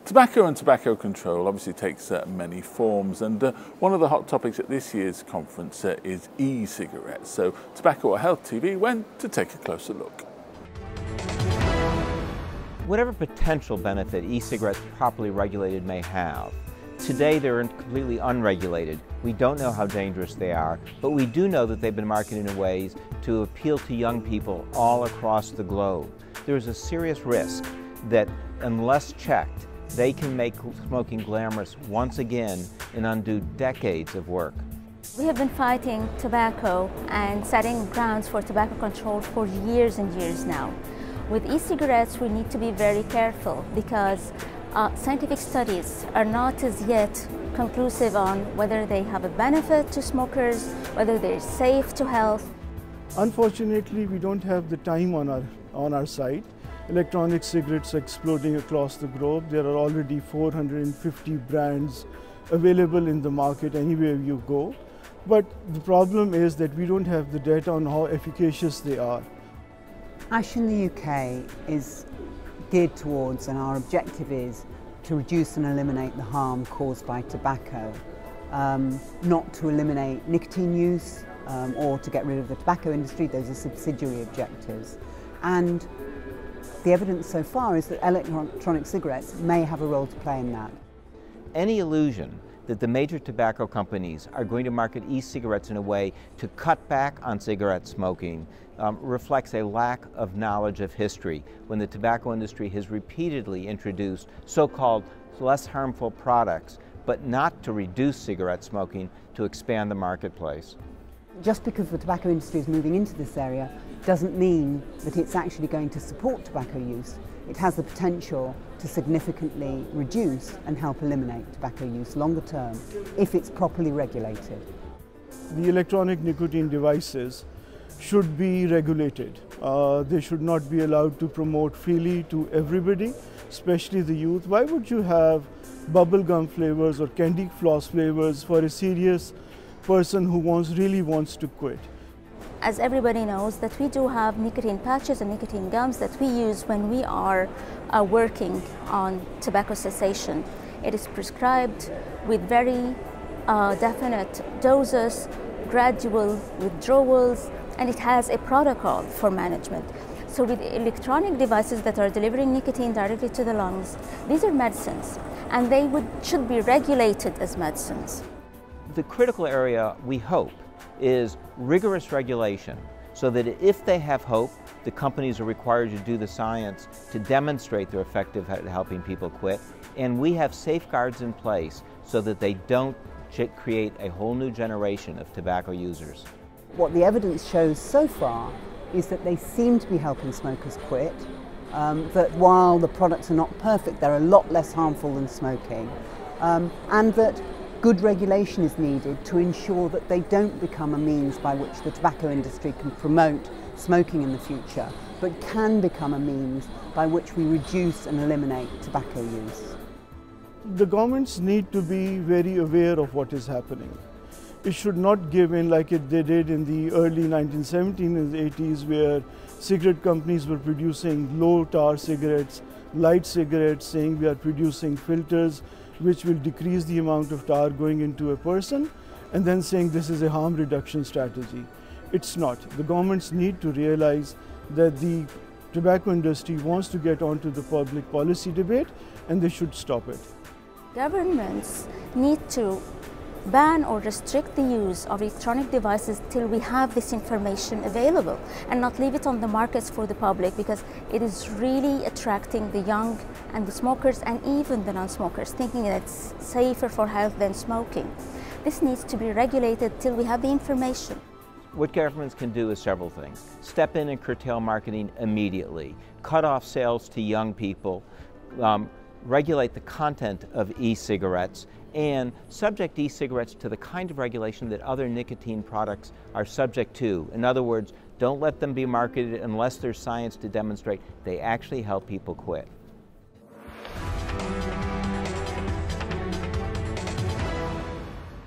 Tobacco and tobacco control obviously takes many forms, and one of the hot topics at this year's conference is e-cigarettes. So Tobacco or Health TV went to take a closer look. Whatever potential benefit e-cigarettes properly regulated may have, today they're completely unregulated. We don't know how dangerous they are, but we do know that they've been marketed in ways to appeal to young people all across the globe. There's a serious risk that unless checked, they can make smoking glamorous once again and undo decades of work. We have been fighting tobacco and setting grounds for tobacco control for years and years now. With e-cigarettes, we need to be very careful because scientific studies are not as yet conclusive on whether they have a benefit to smokers, whether they're safe to health. Unfortunately, we don't have the time on our side. Electronic cigarettes are exploding across the globe. There are already 450 brands available in the market anywhere you go. But the problem is that we don't have the data on how efficacious they are. ASH in the UK is geared towards, and our objective is, to reduce and eliminate the harm caused by tobacco. Not to eliminate nicotine use or to get rid of the tobacco industry. Those are subsidiary objectives. And the evidence so far is that electronic cigarettes may have a role to play in that. Any illusion that the major tobacco companies are going to market e-cigarettes in a way to cut back on cigarette smoking reflects a lack of knowledge of history when the tobacco industry has repeatedly introduced so-called less harmful products, but not to reduce cigarette smoking, to expand the marketplace. Just because the tobacco industry is moving into this area doesn't mean that it's actually going to support tobacco use. It has the potential to significantly reduce and help eliminate tobacco use longer term if it's properly regulated. The electronic nicotine devices should be regulated. They should not be allowed to promote freely to everybody, especially the youth. Why would you have bubblegum flavors or candy floss flavors for a serious person who really wants to quit? As everybody knows, that we do have nicotine patches and nicotine gums that we use when we are working on tobacco cessation. It is prescribed with very definite doses, gradual withdrawals, and it has a protocol for management. So with electronic devices that are delivering nicotine directly to the lungs, these are medicines, and they should be regulated as medicines. The critical area, we hope, is rigorous regulation, so that if they have hope, the companies are required to do the science to demonstrate they're effective at helping people quit, and we have safeguards in place so that they don't create a whole new generation of tobacco users. What the evidence shows so far is that they seem to be helping smokers quit, that while the products are not perfect, they're a lot less harmful than smoking, and that good regulation is needed to ensure that they don't become a means by which the tobacco industry can promote smoking in the future, but can become a means by which we reduce and eliminate tobacco use. The governments need to be very aware of what is happening. It should not give in like they did in the early 1970s and 80s, where cigarette companies were producing low-tar cigarettes, light cigarettes, saying we are producing filters which will decrease the amount of tar going into a person, and then saying this is a harm reduction strategy. It's not. The governments need to realize that the tobacco industry wants to get onto the public policy debate, and they should stop it. Governments need to ban or restrict the use of electronic devices till we have this information available, and not leave it on the markets for the public, because it is really attracting the young and the smokers and even the non-smokers, thinking that it's safer for health than smoking. This needs to be regulated till we have the information. What governments can do is several things. Step in and curtail marketing immediately, cut off sales to young people, regulate the content of e-cigarettes, and subject e-cigarettes to the kind of regulation that other nicotine products are subject to. In other words, don't let them be marketed unless there's science to demonstrate they actually help people quit.